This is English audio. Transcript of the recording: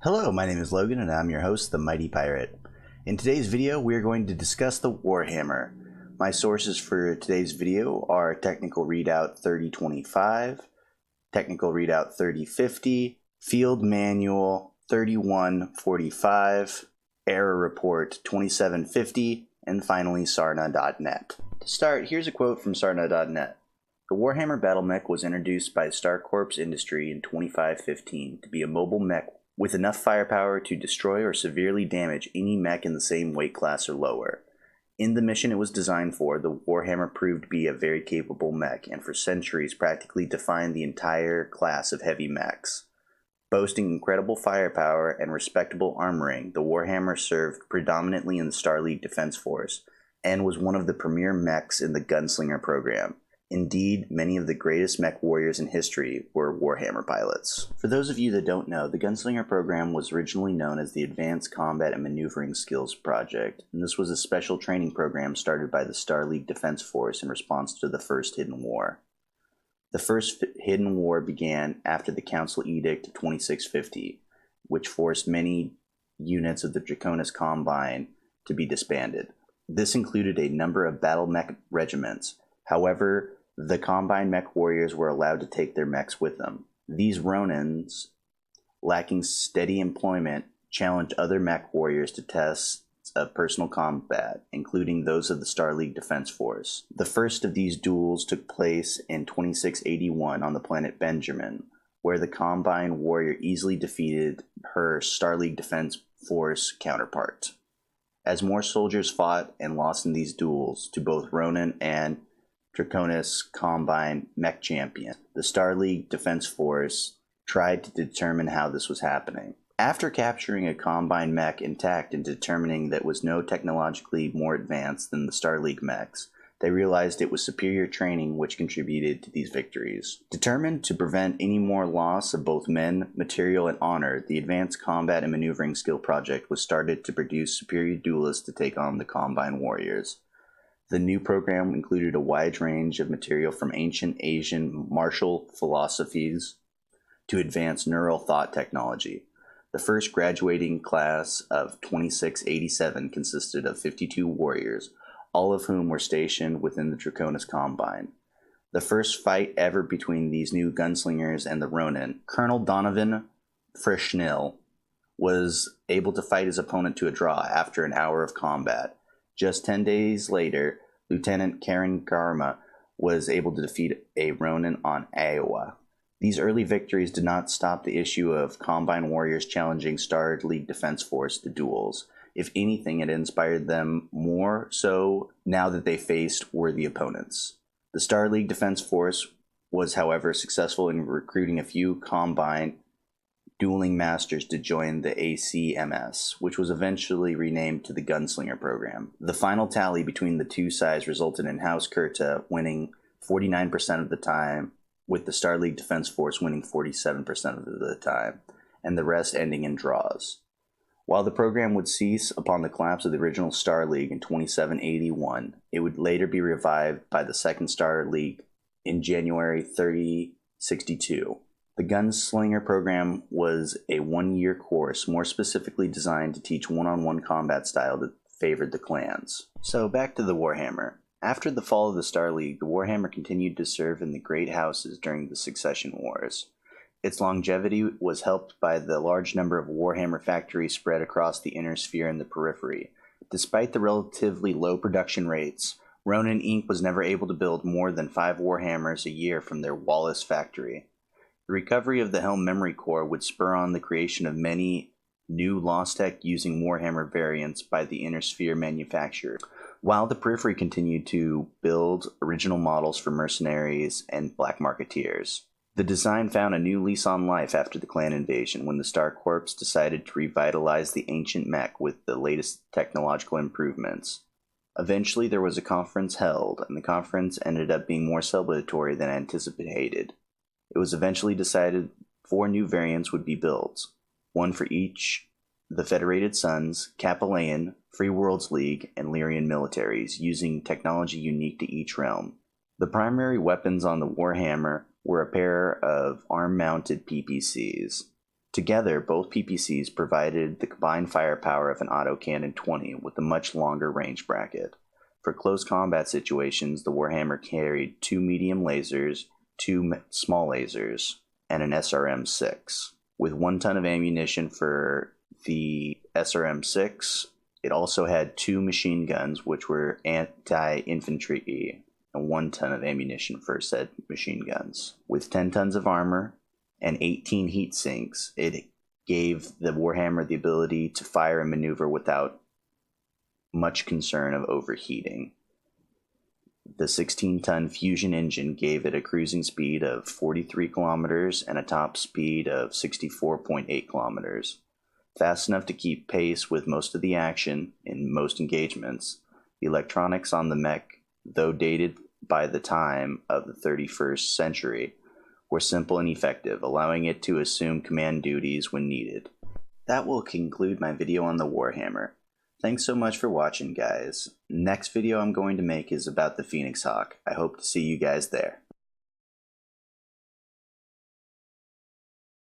Hello, my name is Logan and I'm your host, the Mighty Pirate. In today's video, we are going to discuss the Warhammer. My sources for today's video are Technical Readout 3025, Technical Readout 3050, Field Manual 3145, Error Report 2750, and finally Sarna.net. To start, here's a quote from Sarna.net. The Warhammer Battle Mech was introduced by Star Corps Industry in 2515 to be a mobile mech with enough firepower to destroy or severely damage any mech in the same weight class or lower. In the mission it was designed for, the Warhammer proved to be a very capable mech, and for centuries practically defined the entire class of heavy mechs. Boasting incredible firepower and respectable armoring, the Warhammer served predominantly in the Star League Defense Force, and was one of the premier mechs in the Gunslinger program. Indeed, many of the greatest mech warriors in history were Warhammer pilots. For those of you that don't know, the Gunslinger program was originally known as the Advanced Combat and Maneuvering Skills Project, and this was a special training program started by the Star League Defense Force in response to the First Hidden War. The First Hidden War began after the Council Edict of 2650, which forced many units of the Draconis Combine to be disbanded. This included a number of battle mech regiments. However, the Combine mech warriors were allowed to take their mechs with them. These Ronins, lacking steady employment, challenged other mech warriors to tests of personal combat, including those of the Star League Defense Force. The first of these duels took place in 2681 on the planet Benjamin, where the Combine warrior easily defeated her Star League Defense Force counterpart. As more soldiers fought and lost in these duels to both Ronin and Draconis Combine mech champion, the Star League Defense Force tried to determine how this was happening. After capturing a Combine mech intact and determining that it was no technologically more advanced than the Star League mechs, they realized it was superior training which contributed to these victories. Determined to prevent any more loss of both men, material, and honor, the Advanced Combat and Maneuvering Skill Project was started to produce superior duelists to take on the Combine warriors. The new program included a wide range of material from ancient Asian martial philosophies to advanced neural thought technology. The first graduating class of 2687 consisted of 52 warriors, all of whom were stationed within the Draconis Combine. The first fight ever between these new gunslingers and the Ronin, Colonel Donovan Frishnil was able to fight his opponent to a draw after an hour of combat. Just 10 days later, Lieutenant Karen Garma was able to defeat a Ronin on Iowa. These early victories did not stop the issue of Combine warriors challenging Star League Defense Force to duels. If anything, it inspired them more so now that they faced worthy opponents. The Star League Defense Force was, however, successful in recruiting a few Combine dueling masters to join the ACMS, which was eventually renamed to the Gunslinger program. The final tally between the two sides resulted in House Kurta winning 49% of the time, with the Star League Defense Force winning 47% of the time, and the rest ending in draws. While the program would cease upon the collapse of the original Star League in 2781, it would later be revived by the Second Star League in January 3062. The Gunslinger program was a one-year course, more specifically designed to teach one-on-one combat style that favored the clans. So back to the Warhammer. After the fall of the Star League, the Warhammer continued to serve in the Great Houses during the Succession Wars. Its longevity was helped by the large number of Warhammer factories spread across the inner sphere and the periphery. Despite the relatively low production rates, Ronin Inc. was never able to build more than 5 Warhammers a year from their Wallace factory. The recovery of the Helm Memory Core would spur on the creation of many new Lost Tech using Warhammer variants by the Inner Sphere manufacturer, while the periphery continued to build original models for mercenaries and black marketeers. The design found a new lease on life after the clan invasion when the Star Corps decided to revitalize the ancient mech with the latest technological improvements. Eventually there was a conference held, and the conference ended up being more celebratory than anticipated. It was eventually decided 4 new variants would be built, one for each the Federated Sons, Capellan, Free Worlds League, and Lyrian militaries, using technology unique to each realm. The primary weapons on the Warhammer were a pair of arm-mounted PPCs. Together, both PPCs provided the combined firepower of an autocannon 20 with a much longer range bracket. For close combat situations, the Warhammer carried 2 medium lasers, 2 small lasers, and an SRM-6. With 1 ton of ammunition for the SRM-6, it also had 2 machine guns, which were anti-infantry, and 1 ton of ammunition for said machine guns. With 10 tons of armor and 18 heat sinks, it gave the Warhammer the ability to fire and maneuver without much concern of overheating. The 16-ton fusion engine gave it a cruising speed of 43 kilometers and a top speed of 64.8 kilometers. Fast enough to keep pace with most of the action in most engagements. The electronics on the mech, though dated by the time of the 31st century, were simple and effective, allowing it to assume command duties when needed. That will conclude my video on the Warhammer. Thanks so much for watching, guys. Next video I'm going to make is about the Phoenix Hawk. I hope to see you guys there.